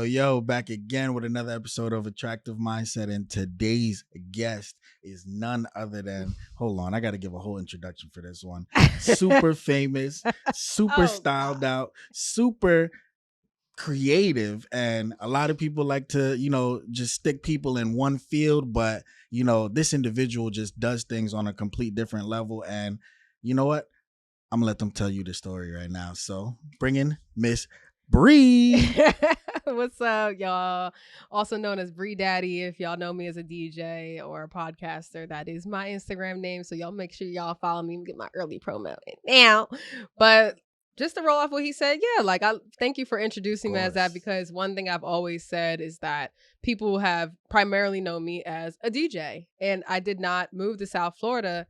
Yo, back again with another episode of Attractive Mindset. And today's guest is none other than, hold on, I got to give a whole introduction for this one. Super famous, super styled out, super creative. And a lot of people like to, just stick people in one field. But, this individual just does things on a complete different level. And you know what? I'm going to let them tell you the story right now. So bring in Miss Bree. What's up, y'all? Also known as Bree Daddy. If y'all know me as a DJ or a podcaster, that is my Instagram name. So y'all make sure y'all follow me and get my early promo now. But just to roll off what he said, I thank you for introducing me as that, because one thing I've always said is that people have primarily known me as a DJ, and I did not move to South Florida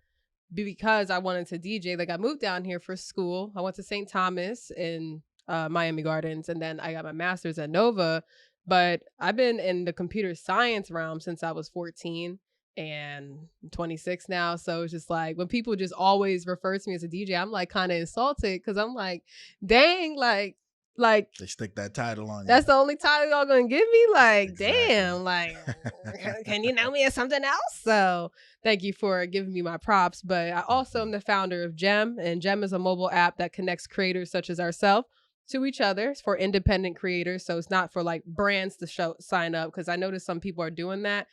because I wanted to DJ. Like, I moved down here for school. I went to St. Thomas in Miami Gardens, and then I got my master's at Nova. But I've been in the computer science realm since I was 14, and I'm 26 now. So it's just like, when people just always refer to me as a DJ, I'm like kind of insulted, because I'm like, dang, like they stick that title on you. That's the only title y'all gonna give me? Like, Exactly. Damn, like, can you know me as something else? So thank you for giving me my props. But I also am the founder of Gem, and Gem is a mobile app that connects creators such as ourselves to each other. It's for independent creators. So it's not for like brands to sign up, because I noticed some people are doing that.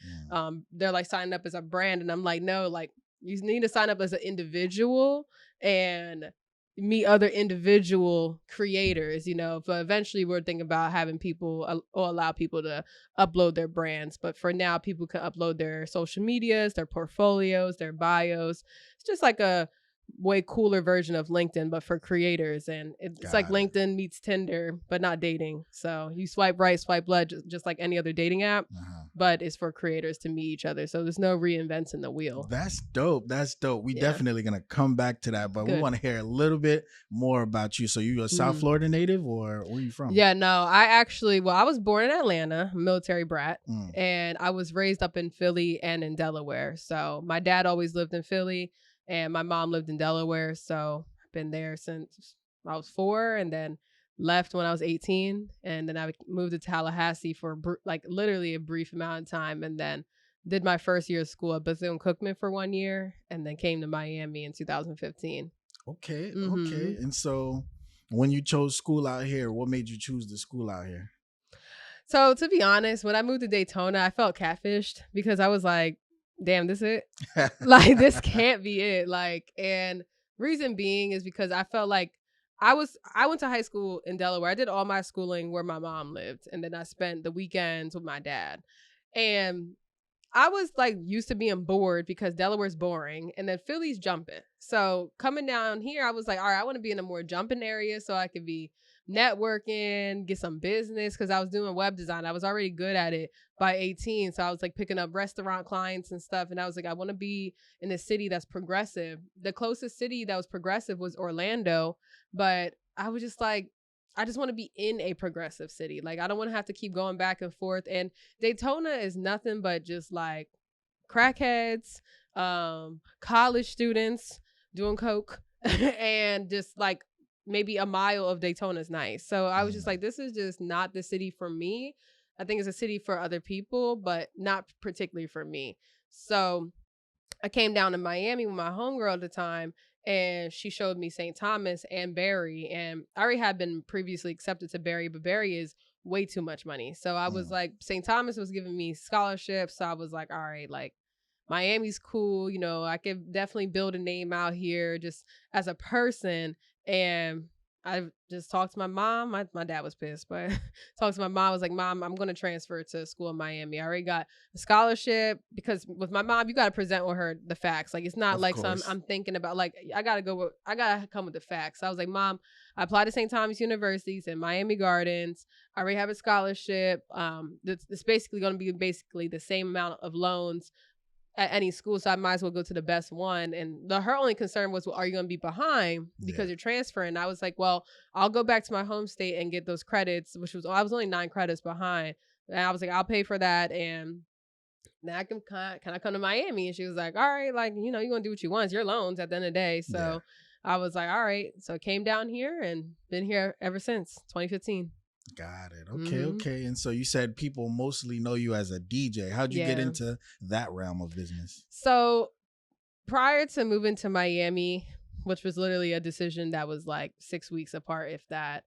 They're like signing up as a brand, and I'm like, no, like, you need to sign up as an individual and meet other individual creators, but eventually we're thinking about having people or allow people to upload their brands. But for now, people can upload their social medias, their portfolios, their bios. It's just like a way cooler version of LinkedIn, but for creators. And it's like LinkedIn meets Tinder, but not dating. So you swipe right, swipe left, just like any other dating app, but it's for creators to meet each other. So there's no reinventing the wheel. That's dope. We definitely going to come back to that, but we want to hear a little bit more about you. So you a South Florida native, or where are you from? Yeah, no, I was born in Atlanta, military brat, and I was raised up in Philly and in Delaware. So my dad always lived in Philly, and my mom lived in Delaware. So I've been there since I was 4, and then left when I was 18. And then I moved to Tallahassee for literally a brief amount of time. And then did my first year of school at Bethune-Cookman for 1 year, and then came to Miami in 2015. Okay. And so when you chose school out here, what made you choose the school out here? So to be honest, when I moved to Daytona, I felt catfished, because I was like, damn, this it? Like, this can't be it. Like, and reason being is because I felt like I went to high school in Delaware. I did all my schooling where my mom lived, and then I spent the weekends with my dad. And I was like used to being bored, because Delaware's boring, and then Philly's jumping. So coming down here, I was like, all right, I want to be in a more jumping area so I could be networking, get some business, because I was doing web design. I was already good at it by 18. So I was like picking up restaurant clients and stuff. And I was like, I want to be in a city that's progressive. The closest city that was progressive was Orlando. But I was just like, I just want to be in a progressive city. Like, I don't want to have to keep going back and forth. And Daytona is nothing but just like crackheads, college students doing coke, and just like maybe a mile of Daytona is nice. So I was just like, this is just not the city for me. I think it's a city for other people, but not particularly for me. So I came down to Miami with my homegirl at the time, and she showed me St. Thomas and Barry. And I already had been previously accepted to Barry, but Barry is way too much money. So I was like, St. Thomas was giving me scholarships. So I was like, all right, like, Miami's cool. I could definitely build a name out here just as a person. And I just talked to my mom. My dad was pissed, but talked to my mom. I was like, Mom, I'm going to transfer to school in Miami. I already got a scholarship, because with my mom, you got to present with her the facts. Like, it's not Of like course. I'm thinking about, like, I got to come with the facts. So I was like, Mom, I applied to St. Thomas University's in Miami Gardens. I already have a scholarship. It's basically going to be the same amount of loans at any school, so I might as well go to the best one. And her only concern was, well, are you going to be behind because you're transferring? And I was like, well, I'll go back to my home state and get those credits, I was only 9 credits behind. And I was like, I'll pay for that, and now can I come to Miami? And she was like, all right, like, you're going to do what you want. It's your loans at the end of the day. So I was like, all right. So I came down here and been here ever since 2015. Got it. Okay, Hmm. okay. And so you said people mostly know you as a DJ. How'd you get Yeah. into that realm of business? So prior to moving to Miami, which was literally a decision that was like 6 weeks apart, if that,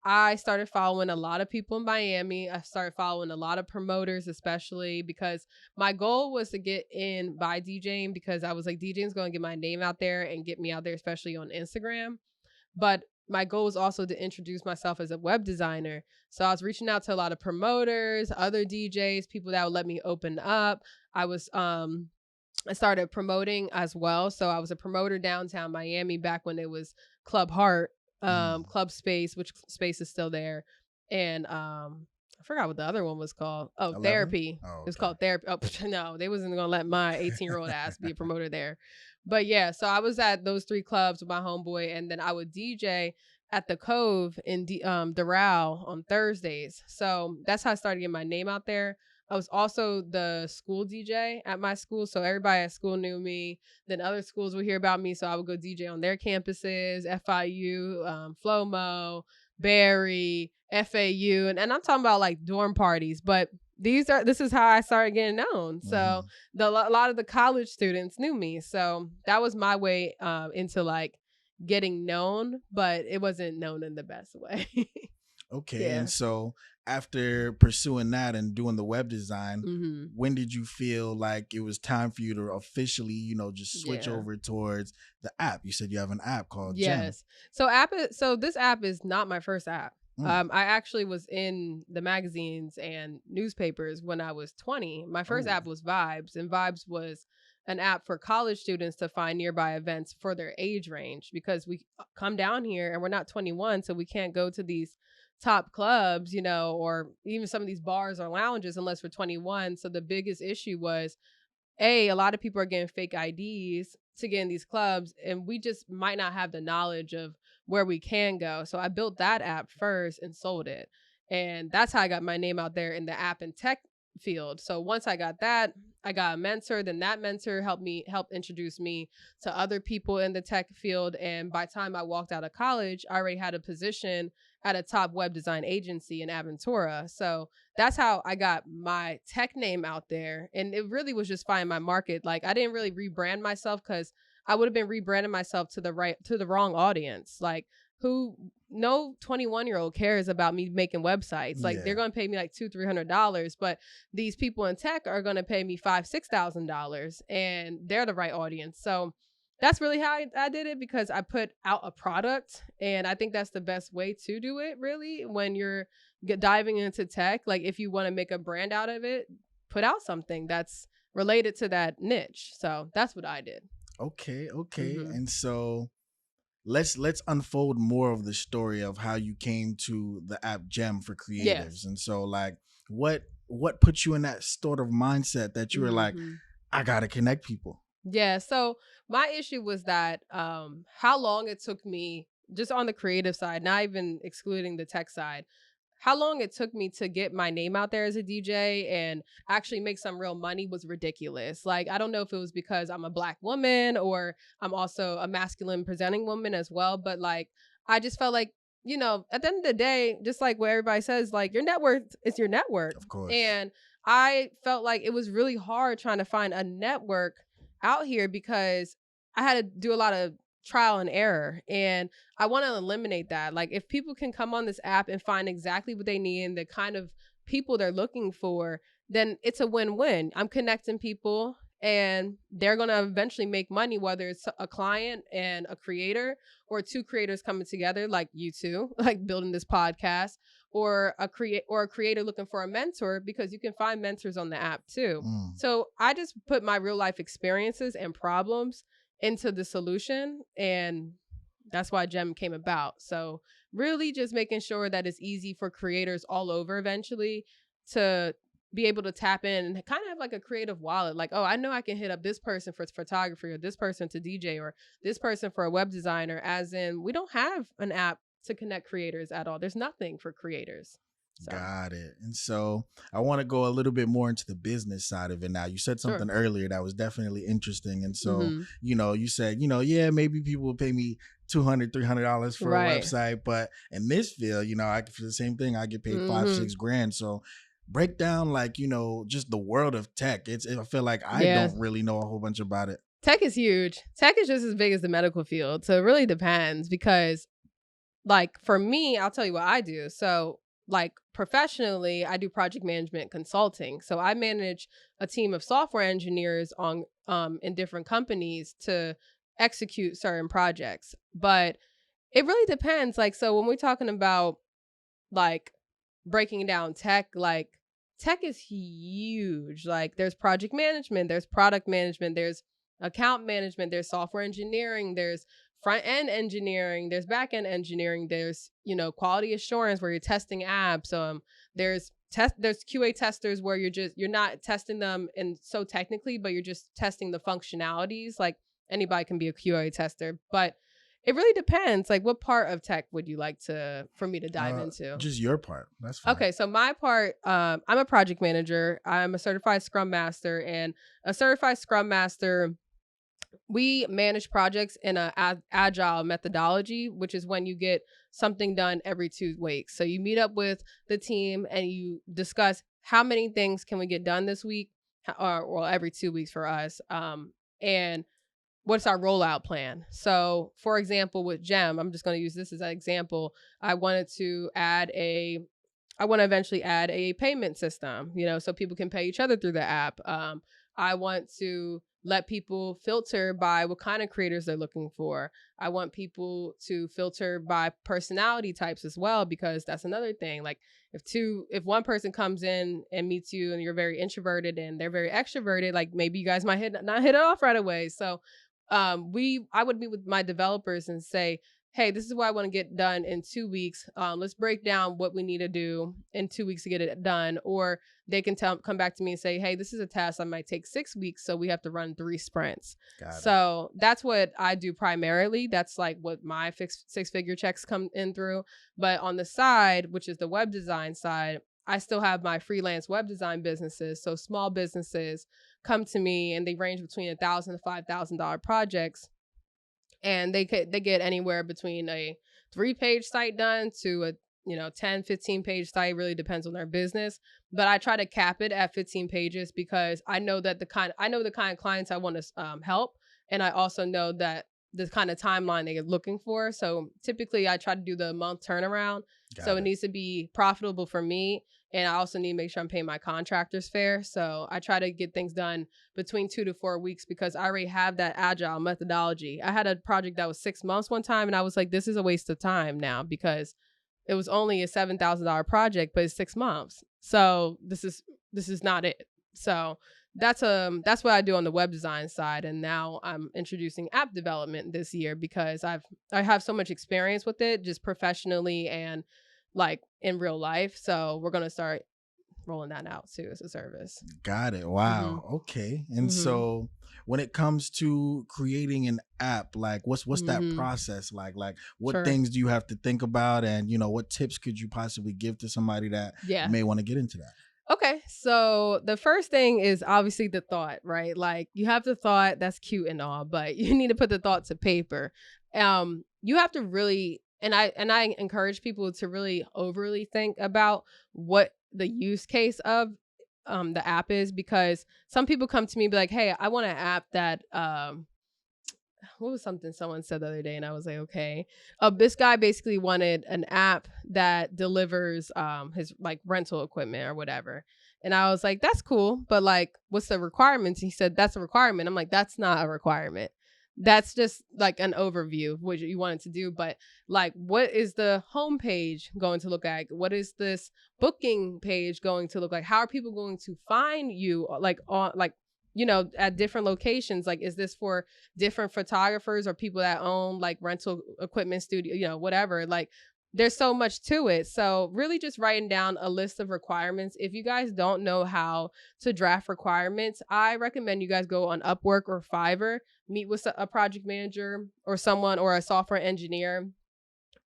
I started following a lot of people in Miami. I started following a lot of promoters, especially because my goal was to get in by DJing, because I was like, DJing's going to get my name out there and get me out there, especially on Instagram. But my goal was also to introduce myself as a web designer. So I was reaching out to a lot of promoters, other DJs, people that would let me open up. I was I started promoting as well. So I was a promoter downtown Miami back when it was Club Heart, Mm. Club Space, which space is still there. And I forgot what the other one was called. Oh, 11? Therapy. Oh, It was okay. called Therapy. Oh, no, they wasn't gonna let my 18-year-old ass be a promoter there. But yeah, so I was at those three clubs with my homeboy, and then I would DJ at the Cove in Doral on Thursdays. So that's how I started getting my name out there. I was also the school DJ at my school, so everybody at school knew me. Then other schools would hear about me, so I would go DJ on their campuses: FIU, FLOMO, Barry, FAU, and I'm talking about like dorm parties. But this is how I started getting known. So Mhm. a lot of the college students knew me, so that was my way into like getting known, but it wasn't known in the best way. Okay, and Yeah. so after pursuing that and doing the web design, Hmm. when did you feel like it was time for you to officially, just switch Yeah. over towards the app? You said you have an app called Gem. Yes. So this app is not my first app. Mm. I actually was in the magazines and newspapers when I was 20. My first Oh, app was Vibes, and Vibes was an app for college students to find nearby events for their age range, because we come down here and we're not 21, so we can't go to these top clubs, or even some of these bars or lounges unless we're 21. So the biggest issue was, a lot of people are getting fake IDs to get in these clubs, and we just might not have the knowledge of where we can go. So I built that app first and sold it. And that's how I got my name out there in the app and tech field. So once I got that, I got a mentor. Then that mentor helped introduce me to other people in the tech field. And by the time I walked out of college, I already had a position at a top web design agency in Aventura. So that's how I got my tech name out there. And it really was just finding my market. Like, I didn't really rebrand myself, because I would have been rebranding myself to the wrong audience. Like, who no 21-year-old cares about me making websites. Like, they're yeah. gonna pay me like $200-$300, but these people in tech are gonna pay me $5,000-$6,000, and they're the right audience. So that's really how I did it, because I put out a product, and I think that's the best way to do it, really, when you're diving into tech. Like, if you want to make a brand out of it, put out something that's related to that niche. So that's what I did. Okay, okay. Hmm. And so let's unfold more of the story of how you came to the app Gem for creatives. Yes. And so like what put you in that sort of mindset that you were like, Hmm. I gotta connect people? Yeah. So my issue was that how long it took me, just on the creative side, not even excluding the tech side, how long it took me to get my name out there as a DJ and actually make some real money was ridiculous. Like, I don't know if it was because I'm a Black woman, or I'm also a masculine presenting woman as well, but like, I just felt like, at the end of the day, just like what everybody says, like, your net worth is your net worth. Of course. And I felt like it was really hard trying to find a network out here, because I had to do a lot of trial and error. And I want to eliminate that. Like, if people can come on this app and find exactly what they need and the kind of people they're looking for, then it's a win-win. I'm connecting people, and they're going to eventually make money, whether it's a client and a creator, or two creators coming together like you two, like building this podcast, or a creator looking for a mentor, because you can find mentors on the app too. Mm. So I just put my real life experiences and problems into the solution, and that's why Gem came about. So really just making sure that it's easy for creators all over eventually to be able to tap in and kind of have like a creative wallet. Like, oh, I know I can hit up this person for photography, or this person to DJ, or this person for a web designer. As in, we don't have an app to connect creators at all. There's nothing for creators. So Got it. And so I want to go a little bit more into the business side of it now. You said sure. something earlier that was definitely interesting. And so, Mm-hmm. you said, yeah, maybe people will pay me $200, $300 for a Right. website. But in this field, I for the same thing, I get paid five, Mm-hmm. $6 grand. So break down like, just the world of tech. I feel like I Yeah. don't really know a whole bunch about it. Tech is huge. Tech is just as big as the medical field. So it really depends because, like, for me, I'll tell you what I do. So, like, professionally, I do project management consulting. So I manage a team of software engineers on in different companies to execute certain projects. But it really depends. Like, so when we're talking about like breaking down tech, like tech is huge. Like there's project management, there's product management, there's account management, there's software engineering, there's front end engineering, there's back end engineering, there's, quality assurance where you're testing apps. There's QA testers where you're not testing them and so technically, but you're just testing the functionalities. Like anybody can be a QA tester, but it really depends. Like, what part of tech would you like for me to dive into? Just your part. That's fine. Okay, so my part, I'm a project manager. I'm a certified Scrum Master, and a certified Scrum Master, we manage projects in a agile methodology, which is when you get something done every 2 weeks. So you meet up with the team and you discuss how many things can we get done this week, or well, every 2 weeks for us, and what's our rollout plan. So for example, with Gem, I'm just going to use this as an example. I want to eventually add a payment system, so people can pay each other through the app. I want to let people filter by what kind of creators they're looking for. I want people to filter by personality types as well, because that's another thing. Like if one person comes in and meets you and you're very introverted and they're very extroverted, like maybe you guys might not hit it off right away. So I would meet with my developers and say, hey, this is what I want to get done in 2 weeks. Let's break down what we need to do in 2 weeks to get it done. Or they can come back to me and say, hey, this is a task that might take 6 weeks, so we have to run 3 sprints. So that's what I do primarily. That's like what my 6-figure checks come in through. But on the side, which is the web design side, I still have my freelance web design businesses. So small businesses come to me and they range between $1,000 to $5,000 projects. And they get anywhere between a 3-page site done to a 10, 15-page site. Really depends on their business, but I try to cap it at 15 pages because I know the kind of clients I want to help, and I also know that the kind of timeline they're looking for. So typically I try to do the month turnaround. It needs to be profitable for me, and I also need to make sure I'm paying my contractors fair. So I try to get things done between 2 to 4 weeks because I already have that agile methodology. I had a project that was 6 months one time, and I was like, this is a waste of time now because it was only a $7,000 project, but it's 6 months. So this is not it. So that's what I do on the web design side. And now I'm introducing app development this year because I have so much experience with it, just professionally and like in real life. So we're going to start rolling that out too as a service. Got it. Wow. Mm-hmm. Okay. And so when it comes to creating an app, like what's that process like? Like what things do you have to think about, and what tips could you possibly give to somebody that may want to get into that? Okay, so the first thing is obviously the thought, right? Like you have the thought, that's cute and all, but you need to put the thought to paper. You have to really, and I encourage people to really overly think about what the use case of the app is, because some people come to me and be like, hey, I want an app that what was something someone said the other day, and I was like, okay. This guy basically wanted an app that delivers his like rental equipment or whatever. And I was like, that's cool, but like, what's the requirements? He said, that's a requirement. I'm like, that's not a requirement. That's just like an overview of what you wanted to do. But like, what is the homepage going to look like? What is this booking page going to look like? How are people going to find you like on like, at different locations? Like, is this for different photographers or people that own like rental equipment studio, whatever? Like, there's so much to it. So really just writing down a list of requirements. If you guys don't know how to draft requirements, I recommend you guys go on Upwork or Fiverr, meet with a project manager or someone or a software engineer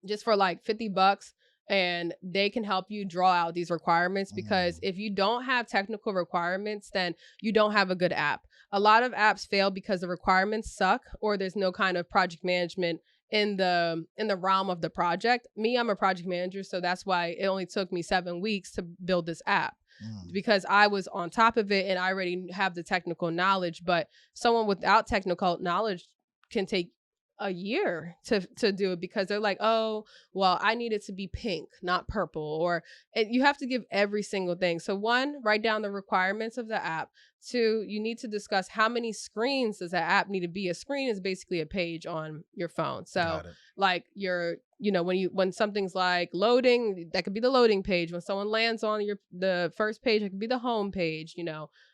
just for like $50. And they can help you draw out these requirements, because if you don't have technical requirements, then you don't have a good app. A lot of apps fail because the requirements suck, or there's no kind of project management in the realm of the project. Me, I'm a project manager, so that's why it only took me 7 weeks to build this app, because I was on top of it and I already have the technical knowledge. But someone without technical knowledge can take a year to do it, because they're like, oh, well, I need it to be pink, not purple, or and you have to give every single thing. So one, write down the requirements of the app. Two, you need to discuss how many screens does that app need to be. A screen is basically a page on your phone. So like when something's like loading, that could be the loading page. When someone lands on the first page, it could be the home page,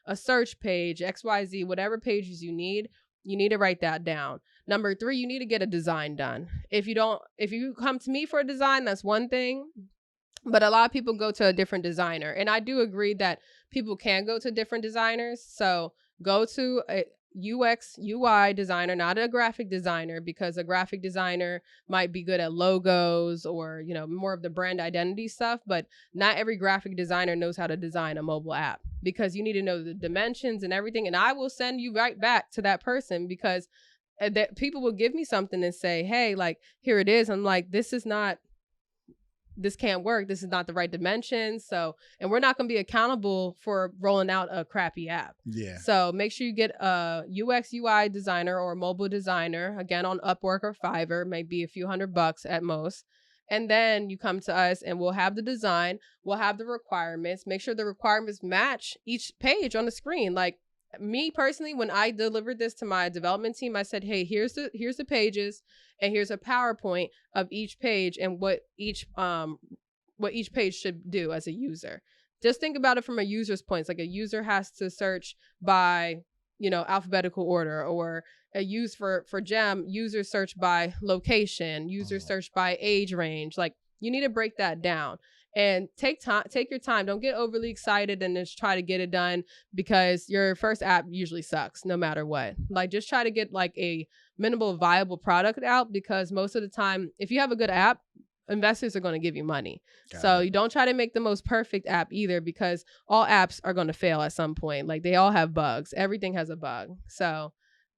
a search page, XYZ, whatever pages you need to write that down. Number 3, you need to get a design done. If you come to me for a design, that's one thing. But a lot of people go to a different designer. And I do agree that people can go to different designers. So go to a UX, UI designer, not a graphic designer, because a graphic designer might be good at logos or, more of the brand identity stuff. But not every graphic designer knows how to design a mobile app, because you need to know the dimensions and everything. And I will send you right back to that person, because that people will give me something and say, hey, like, here it is. I'm like, this can't work. This is not the right dimensions. So, and we're not going to be accountable for rolling out a crappy app. Yeah. So make sure you get a UX UI designer or a mobile designer, again, on Upwork or Fiverr, maybe a few $100 at most. And then you come to us and we'll have the design, we'll have the requirements, make sure the requirements match each page on the screen. Like, me personally, when I delivered this to my development team, I said, hey, here's the pages, and here's a PowerPoint of each page and what each page should do as a user. Just think about it from a user's point. It's like a user has to search by, alphabetical order, or a use for GEM, users search by location, users search by age range. Like, you need to break that down. And take your time. Don't get overly excited and just try to get it done, because your first app usually sucks no matter what. Like, just try to get like a minimal viable product out, because most of the time, if you have a good app, investors are going to give you money. So you don't try to make the most perfect app either, because all apps are going to fail at some point. Like, they all have bugs. Everything has a bug. So,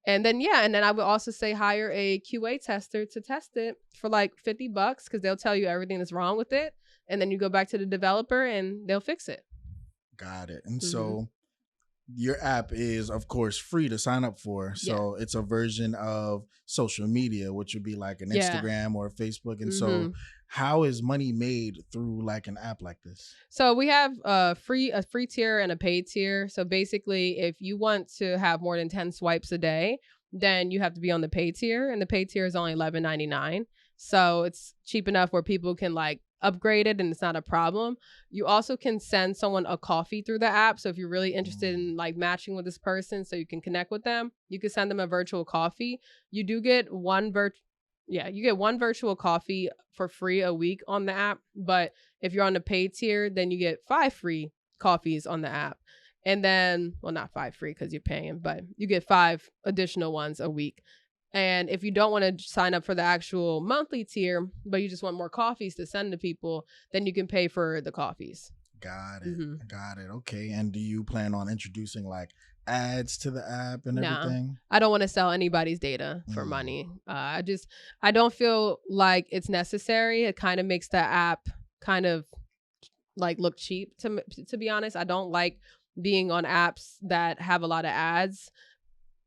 and then I would also say hire a QA tester to test it for like $50, because they'll tell you everything that's wrong with it. And then you go back to the developer and they'll fix it. Got it. And so your app is, of course, free to sign up for. So it's a version of social media, which would be like an Instagram or Facebook. And so how is money made through like an app like this? So we have a free tier and a paid tier. So basically, if you want to have more than 10 swipes a day, then you have to be on the paid tier. And the paid tier is only $11.99. So it's cheap enough where people can like upgrade it and it's not a problem. You also can send someone a coffee through the app. So if you're really interested in like matching with this person so you can connect with them, you can send them a virtual coffee. You do get one virtual coffee for free a week on the app. But if you're on the paid tier, then you get 5 free coffees on the app. And then, well, not 5 free because you're paying, but you get 5 additional ones a week. And if you don't want to sign up for the actual monthly tier, but you just want more coffees to send to people, then you can pay for the coffees. Got it. Got it. Okay. And do you plan on introducing like ads to the app and everything? I don't want to sell anybody's data for money. I don't feel like it's necessary. It kind of makes the app kind of like look cheap to be honest. I don't like being on apps that have a lot of ads.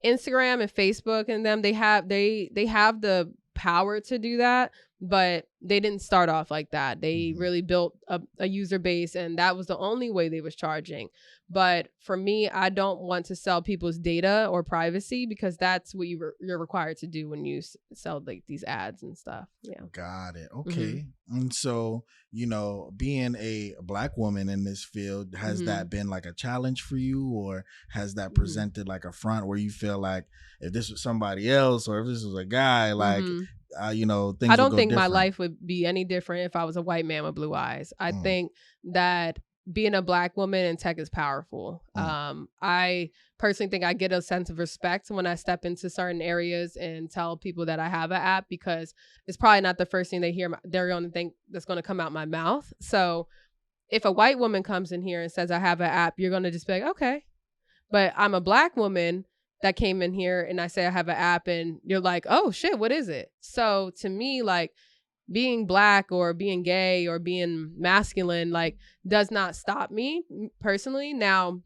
Instagram and Facebook and them, they have the power to do that, but they didn't start off like that. They really built a user base, and that was the only way they was charging. But for me, I don't want to sell people's data or privacy, because that's what you're required to do when you sell like these ads and stuff. Yeah. Got it. Okay. And so, being a Black woman in this field, has that been like a challenge for you, or has that presented like a front where you feel like if this was somebody else or if this was a guy, like, things I don't think different. my life would be any different if I was a white man with blue eyes. I think that being a Black woman in tech is powerful. I personally think I get a sense of respect when I step into certain areas and tell people that I have an app, because it's probably not the first thing they hear. They're going to think that's going to come out my mouth. So if a white woman comes in here and says I have an app, you're going to just be like, okay. But I'm a Black woman, that came in here and I say I have an app and you're like, oh shit, what is it? So to me, like, being black or being gay or being masculine, like, does not stop me personally. Now,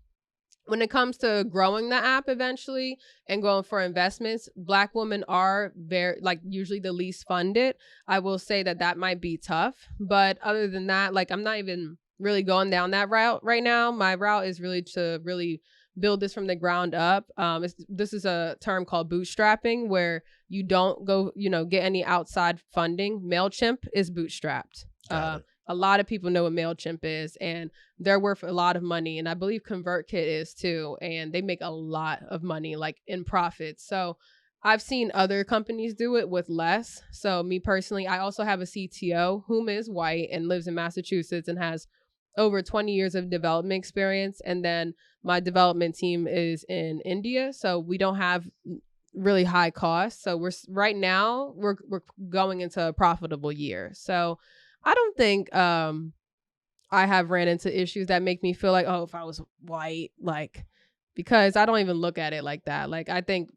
when it comes to growing the app eventually and going for investments, black women are very, like, usually the least funded. I will say that that might be tough. But other than that, like, I'm not even really going down that route right now. My route is really to really build this from the ground up. This is a term called bootstrapping, where you don't go, get any outside funding. MailChimp is bootstrapped. A lot of people know what MailChimp is, and they're worth a lot of money. And I believe ConvertKit is too. And they make a lot of money, like, in profits. So I've seen other companies do it with less. So me personally, I also have a CTO whom is white and lives in Massachusetts and has over 20 years of development experience. And then my development team is in India. So we don't have really high costs. So right now we're going into a profitable year. So I don't think I have ran into issues that make me feel like, oh, if I was white, like, because I don't even look at it like that. Like, I think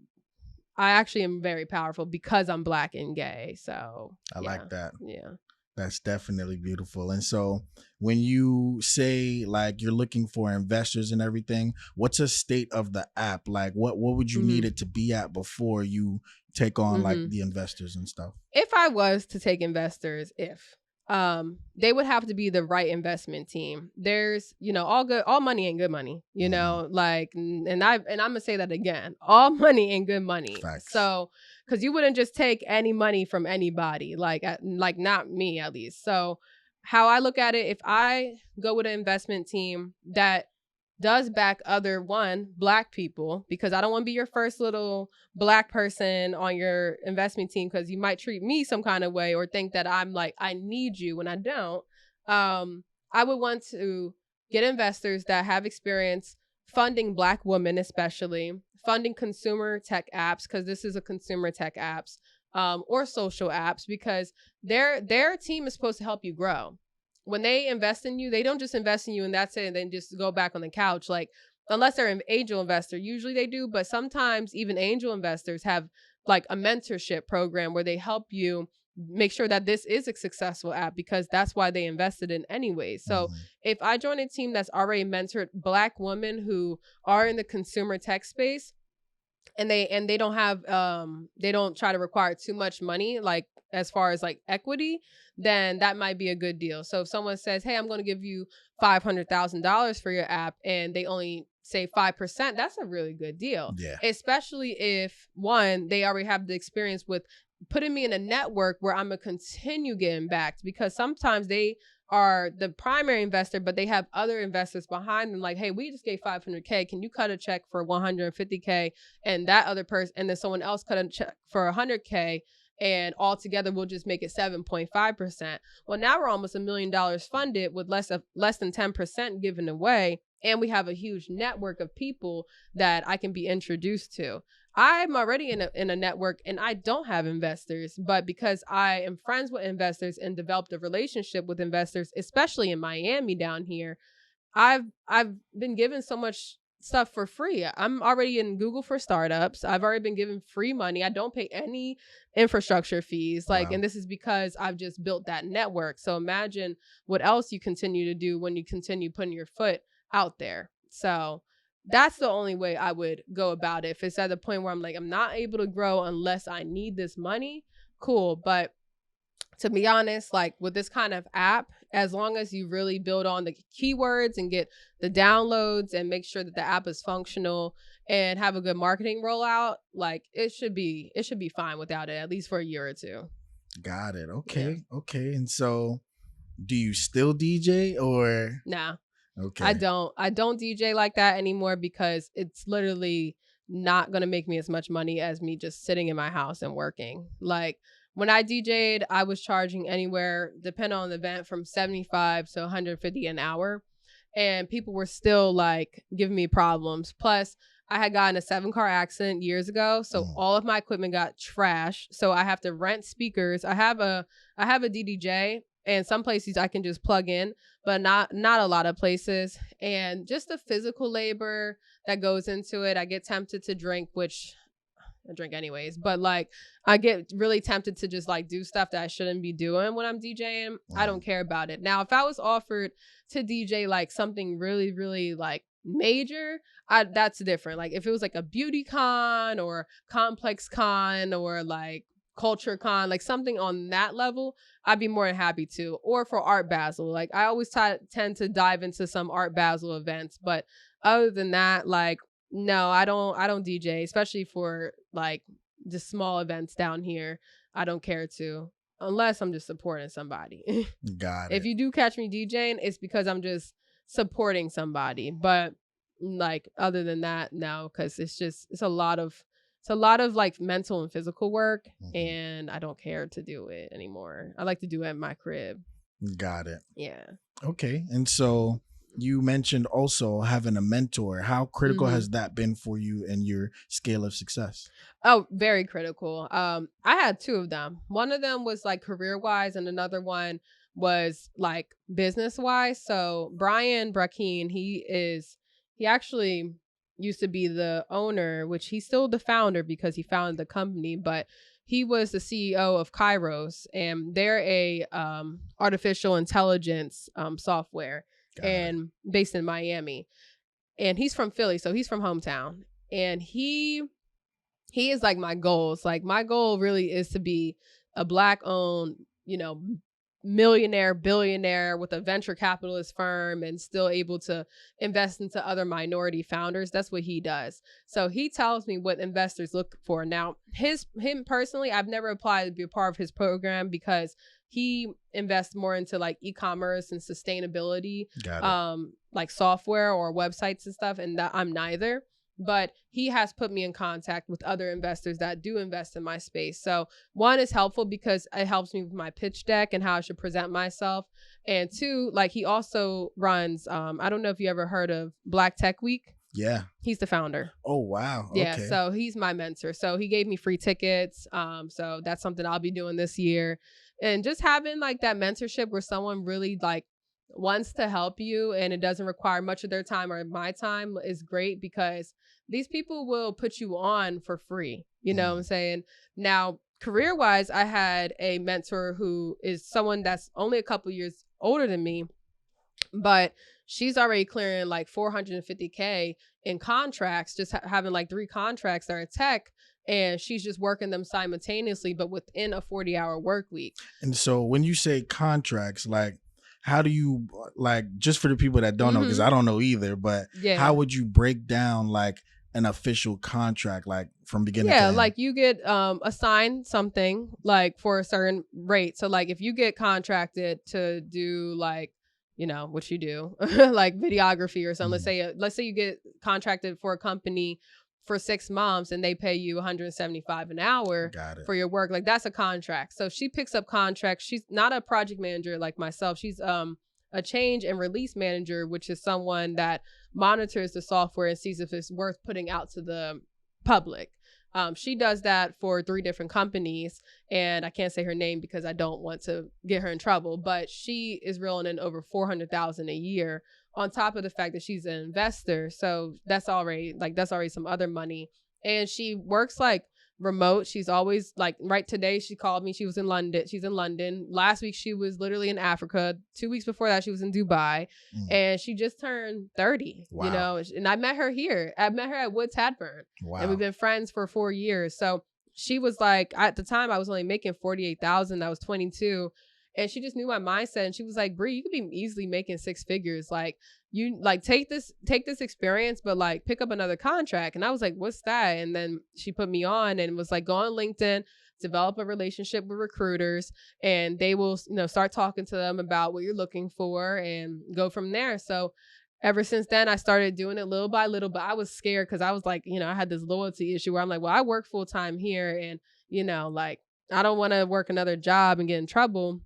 I actually am very powerful because I'm black and gay. So I like that. Yeah. That's definitely beautiful. And so when you say, like, you're looking for investors and everything, what's a state of the app? Like, what would you need it to be at before you take on like the investors and stuff? If I was to take investors, they would have to be the right investment team. There's, all money ain't good money, like, and I'm gonna say that again, all money ain't good money. Facts. So, because you wouldn't just take any money from anybody, like not me at least. So how I look at it, if I go with an investment team that does back other black people, because I don't want to be your first little black person on your investment team, because you might treat me some kind of way or think that I'm like, I need you when I don't. I would want to get investors that have experience funding black women, especially funding consumer tech apps, because this is a consumer tech apps, or social apps, because their team is supposed to help you grow. When they invest in you, they don't just invest in you and that's it, and then just go back on the couch. Like, unless they're an angel investor, usually they do, but sometimes even angel investors have like a mentorship program where they help you make sure that this is a successful app, because that's why they invested in anyway. So if I join a team that's already mentored black women who are in the consumer tech space, and they don't have they don't try to require too much money, like, as far as like equity, then that might be a good deal. So if someone says, hey, I'm going to give you $500,000 for your app, and they only say 5%, that's a really good deal. Yeah. Especially if, one, they already have the experience with putting me in a network where I'm going to continue getting backed, because sometimes they are the primary investor, but they have other investors behind them. Like, hey, we just gave $500K. Can you cut a check for $150K? And that other person, and then someone else cut a check for $100K. And all together, we'll just make it 7.5%. Well, now we're almost $1 million funded with less than 10% given away. And we have a huge network of people that I can be introduced to. I'm already in a network and I don't have investors, but because I am friends with investors and developed a relationship with investors, especially in Miami down here, I've been given so much stuff for free. I'm already in Google for startups. I've already been given free money. I don't pay any infrastructure fees. Like, Wow. And this is because I've just built that network. So imagine what else you continue to do when you continue putting your foot out there. So that's the only way I would go about it. If it's at the point where I'm like, I'm not able to grow unless I need this money, cool. But to be honest, like, with this kind of app, as long as you really build on the keywords and get the downloads and make sure that the app is functional and have a good marketing rollout, like, it should be fine without it, at least for a year or two. Got it. Okay. Yeah. Okay. And so, do you still DJ or? Nah. Okay. I don't DJ like that anymore, because it's literally not going to make me as much money as me just sitting in my house and working. Like, when I DJ'd, I was charging anywhere, depending on the event, from $75 to $150 an hour. And people were still like giving me problems. Plus, I had gotten a 7-car accident years ago. So all of my equipment got trashed. So I have to rent speakers. I have a DDJ, and some places I can just plug in, but not a lot of places. And just the physical labor that goes into it, I get tempted to drink, which I drink anyways, but like I get really tempted to just like do stuff that I shouldn't be doing when I'm DJing. I don't care about it. Now, if I was offered to DJ like something really, really like major, that's different. Like if it was like a beauty con or complex con or like culture con, like something on that level, I'd be more than happy to. Or for Art Basel, like I always tend to dive into some Art Basel events, but other than that, like no, I don't DJ, especially for like just small events down here. I don't care to, unless I'm just supporting somebody. Got If it. you do catch me DJing, it's because I'm just supporting somebody. But like other than that, no, because it's a lot of like mental and physical work, and I don't care to do it anymore. I like to do it at my crib. Got it. Yeah. Okay. And so you mentioned also having a mentor. How critical has that been for you in your scale of success? Oh, very critical. I had two of them. One of them was like career wise, and another one was like business wise. So Brian Brackeen, he actually used to be the owner, which he's still the founder because he founded the company, but he was the CEO of Kairos, and they're a artificial intelligence software and based in Miami. And he's from Philly, so he's from hometown. And he is like my goals. Like my goal really is to be a Black owned, millionaire, billionaire with a venture capitalist firm and still able to invest into other minority founders. That's what he does. So he tells me what investors look for. Now, him personally, I've never applied to be a part of his program because he invests more into like e-commerce and sustainability, like software or websites and stuff. And that I'm neither. But he has put me in contact with other investors that do invest in my space. So one is helpful because it helps me with my pitch deck and how I should present myself. And two, like he also runs, I don't know if you ever heard of Black Tech Week. Yeah. He's the founder. Oh, wow. Yeah. Okay. So he's my mentor. So he gave me free tickets. So that's something I'll be doing this year. And just having like that mentorship where someone really like wants to help you and it doesn't require much of their time or my time is great, because these people will put you on for free. You know what I'm saying? Now, career wise, I had a mentor who is someone that's only a couple years older than me, but she's already clearing like $450K in contracts, just having like 3 contracts that are tech. And she's just working them simultaneously, but within a 40-hour work week. And so when you say contracts, like, how do you, like, just for the people that don't know, because I don't know either, but how would you break down like an official contract, like from beginning to end? Like you get assigned something like for a certain rate. So like if you get contracted to do like, what you do, like videography or something, let's say you get contracted for a company for 6 months and they pay you $175 an hour for your work. Like that's a contract. So she picks up contracts. She's not a project manager like myself. She's a change and release manager, which is someone that monitors the software and sees if it's worth putting out to the public. She does that for 3 different companies, and I can't say her name because I don't want to get her in trouble, but she is reeling in over $400,000 a year on top of the fact that she's an investor. So that's already some other money. And she works like remote. She's always like, right today she called me. She's in London. Last week she was literally in Africa. 2 weeks before that she was in Dubai. And she just turned 30. And I met her here. I met her at Woods Hadburn. And we've been friends for 4 years. So she was like, at the time I was only making $48,000. I was 22. And she just knew my mindset. And she was like, Bree, you could be easily making 6 figures. Like, you like take this experience, but like pick up another contract. And I was like, what's that? And then she put me on and was like, go on LinkedIn, develop a relationship with recruiters, and they will, start talking to them about what you're looking for and go from there. So ever since then, I started doing it little by little, but I was scared because I was like, I had this loyalty issue where I'm like, well, I work full time here and, like I don't want to work another job and get in trouble.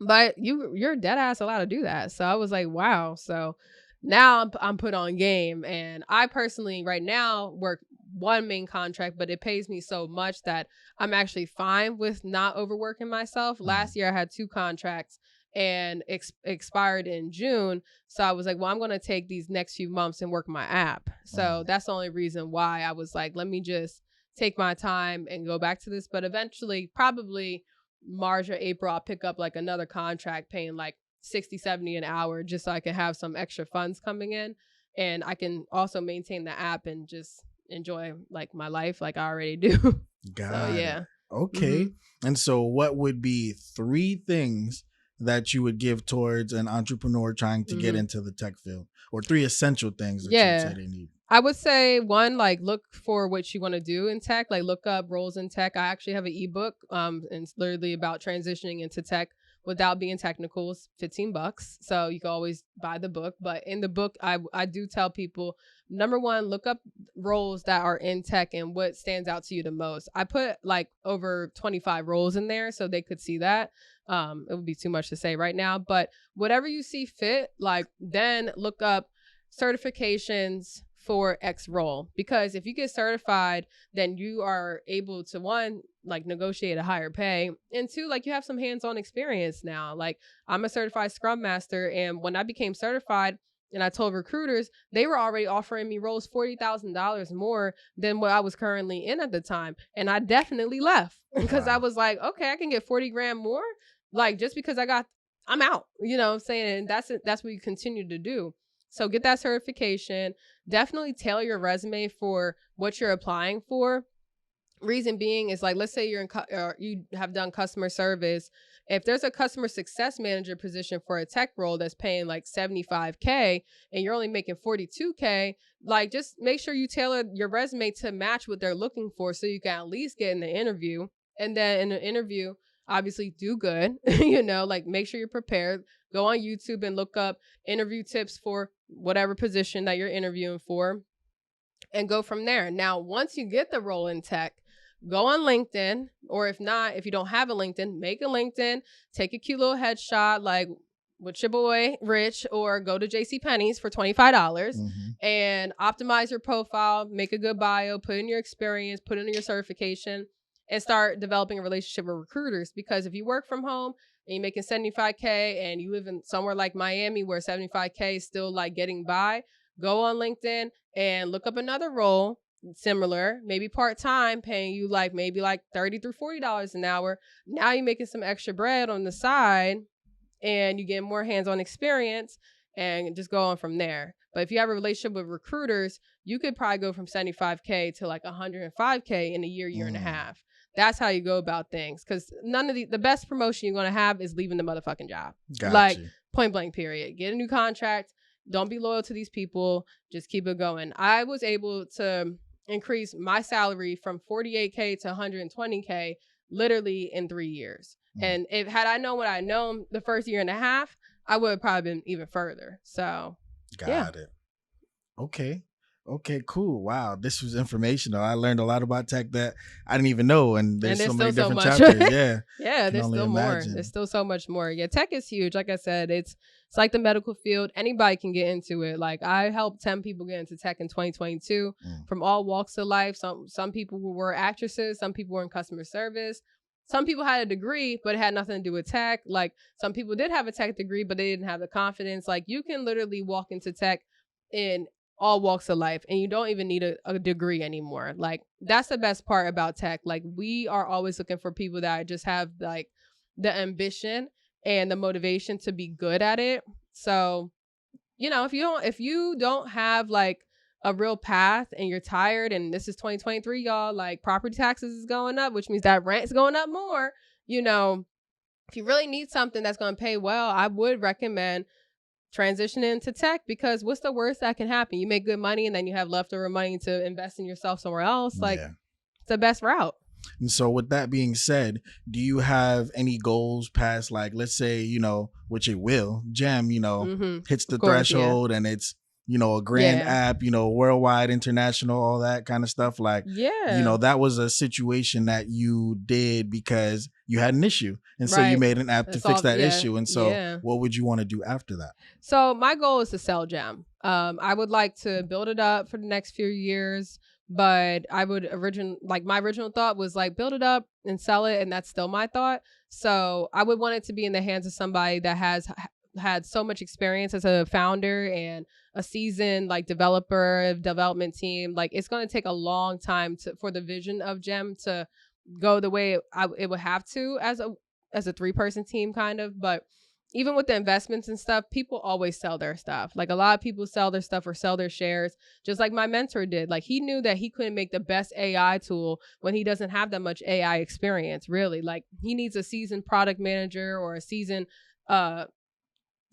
But you're dead ass allowed to do that. So I was like, wow. So now I'm put on game, and I personally right now work 1 main contract, but it pays me so much that I'm actually fine with not overworking myself. Last year I had 2 contracts and expired in June. So I was like, well, I'm going to take these next few months and work my app. So that's the only reason why I was like, let me just take my time and go back to this. But eventually, probably March or April, I'll pick up like another contract paying like 60, 70 an hour just so I can have some extra funds coming in. And I can also maintain the app and just enjoy like my life like I already do. Got So yeah. it. Okay. And so what would be 3 things that you would give towards an entrepreneur trying to get into the tech field, or 3 essential things that you would say they need? I would say 1, like look for what you want to do in tech, like look up roles in tech. I actually have an ebook, and it's literally about transitioning into tech without being technical. It's $15. So you can always buy the book. But in the book, I do tell people, number 1, look up roles that are in tech and what stands out to you the most. I put like over 25 roles in there so they could see that. It would be too much to say right now, but whatever you see fit, like then look up certifications for X role, because if you get certified, then you are able to, 1, like negotiate a higher pay, and 2, like you have some hands-on experience now. Like I'm a certified Scrum Master, and when I became certified and I told recruiters, they were already offering me roles $40,000 more than what I was currently in at the time, and I definitely left because I was like, okay, I can get 40 grand more, like just because I'm out, you know what I'm saying? And that's what you continue to do. So get that certification. Definitely tailor your resume for what you're applying for. Reason being is like, let's say you're you have done customer service. If there's a customer success manager position for a tech role that's paying like 75K and you're only making 42K, like just make sure you tailor your resume to match what they're looking for so you can at least get in the interview. And then in the interview, obviously do good, like make sure you're prepared. Go on YouTube and look up interview tips for whatever position that you're interviewing for and go from there. Now, once you get the role in tech, go on LinkedIn, or if not, if you don't have a LinkedIn, make a LinkedIn, take a cute little headshot like with your boy Rich, or go to JCPenney's for $25 and optimize your profile, make a good bio, put in your experience, put in your certification, and start developing a relationship with recruiters. Because if you work from home and you're making 75K and you live in somewhere like Miami where 75K is still like getting by, go on LinkedIn and look up another role similar, maybe part-time, paying you like maybe like $30 through $40 an hour. Now you're making some extra bread on the side and you get more hands-on experience, and just go on from there. But if you have a relationship with recruiters, you could probably go from 75K to like 105K in a year and a half. That's how you go about things. Because none of the best promotion you're going to have is leaving the motherfucking job. Like, point blank, period. Get a new contract. Don't be loyal to these people. Just keep it going. I was able to increase my salary from 48K to 120K literally in 3 years. And had I known what I known the first year and a half, I would have probably been even further. So, Got it. Okay, cool. Wow, this was informational. I learned a lot about tech that I didn't even know, and there's so many different chapters. Yeah, there's still more. There's still so much more. Yeah, tech is huge. Like I said, it's like the medical field. Anybody can get into it. Like I helped 10 people get into tech in 2022 from all walks of life. Some people were actresses. Some people were in customer service. Some people had a degree, but it had nothing to do with tech. Like some people did have a tech degree, but they didn't have the confidence. Like you can literally walk into tech in all walks of life and you don't even need a degree anymore. Like that's the best part about tech. Like we are always looking for people that just have like the ambition and the motivation to be good at it. So, if you don't have like a real path and you're tired, and this is 2023, y'all, like property taxes is going up, which means that rent's going up more. If you really need something that's going to pay well, I would recommend transitioning into tech, because what's the worst that can happen? You make good money and then you have leftover money to invest in yourself somewhere else. Like it's the best route. And so with that being said, do you have any goals past, like, let's say, which it will, Gem, hits the threshold and it's, a grand app, worldwide, international, all that kind of stuff. Like, that was a situation that you did because you had an issue. And so you made an app to fix that issue. And so what would you want to do after that? So my goal is to sell Gem. I would like to build it up for the next few years But I would my original thought was like build it up and sell it, and that's still my thought. So I would want it to be in the hands of somebody that has had so much experience as a founder and a seasoned like development team. Like it's going to take a long time for the vision of Gem to go the way it would have to as a 3-person team kind of. But even with the investments and stuff, people always sell their stuff. Like a lot of people sell their stuff or sell their shares, just like my mentor did. Like he knew that he couldn't make the best AI tool when he doesn't have that much AI experience, really. Like he needs a seasoned product manager or a seasoned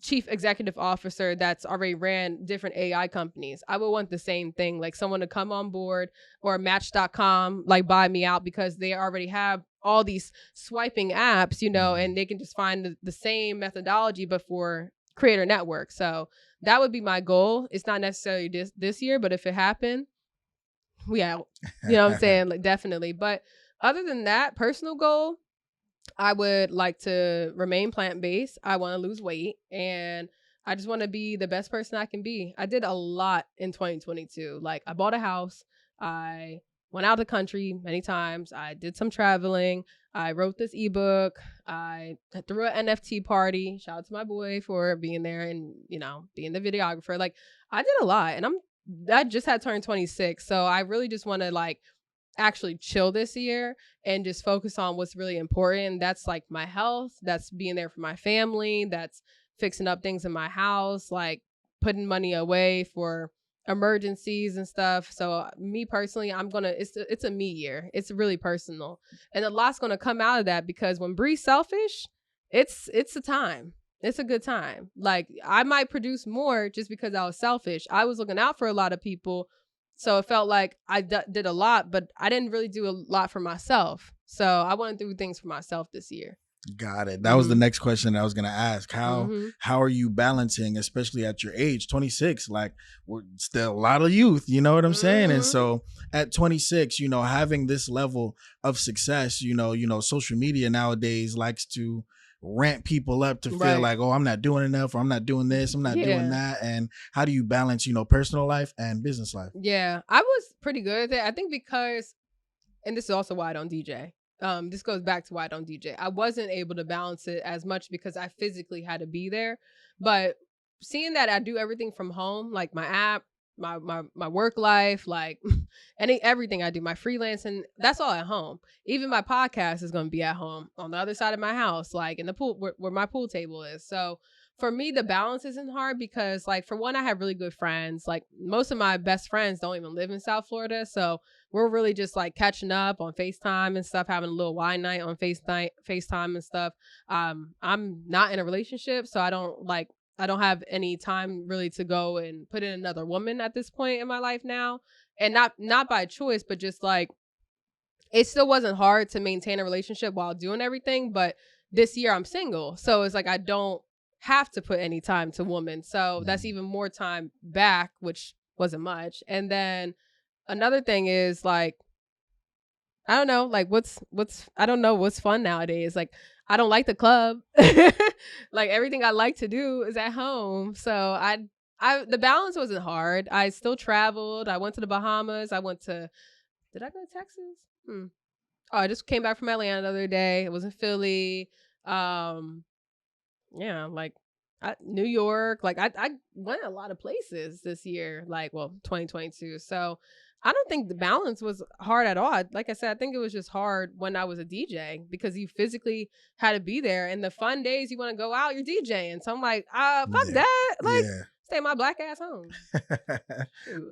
chief executive officer that's already ran different AI companies. I would want the same thing, like someone to come on board, or Match.com, like buy me out, because they already have all these swiping apps, and they can just find the same methodology but for creator network. So that would be my goal. It's not necessarily this year, but if it happened, we out. You know what I'm saying? Like definitely. But other than that, personal goal, I would like to remain plant-based. I want to lose weight, and I just want to be the best person I can be. I did a lot in 2022. Like I bought a house. I went out of the country many times. I did some traveling. I wrote this ebook. I threw an NFT party. Shout out to my boy for being there and, being the videographer. Like I did a lot, and I just had turned 26. So I really just want to like actually chill this year and just focus on what's really important. That's like my health, that's being there for my family, that's fixing up things in my house, like putting money away for emergencies and stuff. So me personally, it's a me year. It's really personal, and a lot's gonna come out of that, because when Bree's selfish, it's a time. It's a good time. Like I might produce more just because I was selfish. I was looking out for a lot of people, so it felt like I did a lot, but I didn't really do a lot for myself. So I want to do things for myself this year. Got it. That was the next question I was going to ask. How are you balancing, especially at your age, 26? Like we're still a lot of youth, you know what I'm saying? And so at 26, having this level of success, social media nowadays likes to ramp people up to feel like, oh, I'm not doing enough, or I'm not doing this, I'm not doing that. And how do you balance, personal life and business life? Yeah, I was pretty good at it. I think because, and this is also why I don't DJ. This goes back to why I don't DJ. I wasn't able to balance it as much because I physically had to be there. But seeing that I do everything from home, like my app, my work life, like everything I do, my freelancing, that's all at home. Even my podcast is going to be at home on the other side of my house, like in the pool where my pool table is. So for me, the balance isn't hard because, like, for one, I have really good friends. Like most of my best friends don't even live in South Florida, so we're really just like catching up on FaceTime and stuff, having a little wine night on FaceTime and stuff. I'm not in a relationship, so I don't have any time really to go and put in another woman at this point in my life now. And not by choice, but just like it still wasn't hard to maintain a relationship while doing everything. But this year I'm single. So it's like I don't have to put any time to woman. So that's even more time back, which wasn't much. And then another thing is like, I don't know, like I don't know what's fun nowadays. Like I don't like the club. Like everything I like to do is at home. So the balance wasn't hard. I still traveled. I went to the Bahamas. Did I go to Texas? Oh, I just came back from Atlanta the other day. It was in Philly. Yeah, like New York. Like I went a lot of places this year, 2022. So I don't think the balance was hard at all. Like I said, I think it was just hard when I was a DJ because you physically had to be there. And the fun days you want to go out, you're DJing. So I'm like, fuck that. Like, stay my black ass home.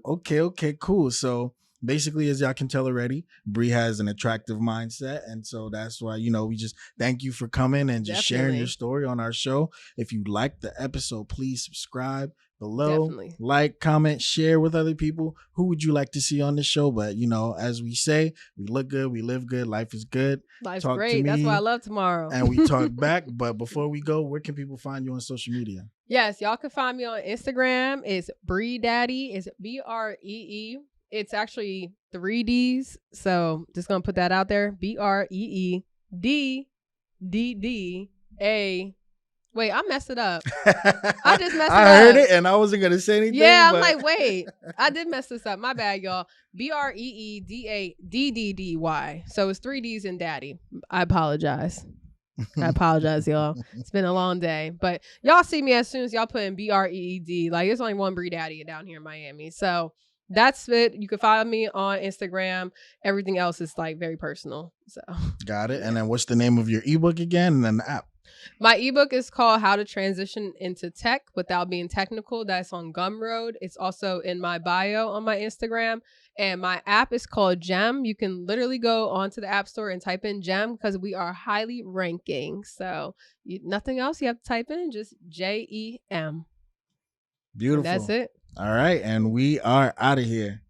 Okay, cool. So basically, as y'all can tell already, Bree has an attractive mindset. And so that's why, we just thank you for coming and just sharing your story on our show. If you liked the episode, please subscribe below. Definitely. Like, comment, share with other people. Who would you like to see on the show? But, as we say, we look good, we live good, life is good. Life's great. That's why I love tomorrow. And we talk back. But before we go, where can people find you on social media? Yes, y'all can find me on Instagram. It's Bree Daddy. It's BREE. It's actually 3 Ds. So just going to put that out there. BREEDDDA Wait, I messed it up. I just messed it I heard up. it and I wasn't gonna say anything. Yeah, I'm but... like, wait, I did mess this up. My bad, y'all. BreeDaddy. So it's 3 D's in daddy. I apologize. Y'all. It's been a long day, but y'all see me as soon as y'all put in BREED. Like, there's only one Bree Daddy down here in Miami. So that's it. You can follow me on Instagram. Everything else is like very personal. So got it. And then what's the name of your ebook again? And then the app. my ebook is called How to Transition into Tech Without Being Technical. That's on Gumroad. It's also in my bio on my Instagram. And my app is called Gem. You can literally go onto the App Store and type in Gem because we are highly ranking. So nothing else you have to type in, just JEM. Beautiful. And that's it. All right. And we are out of here.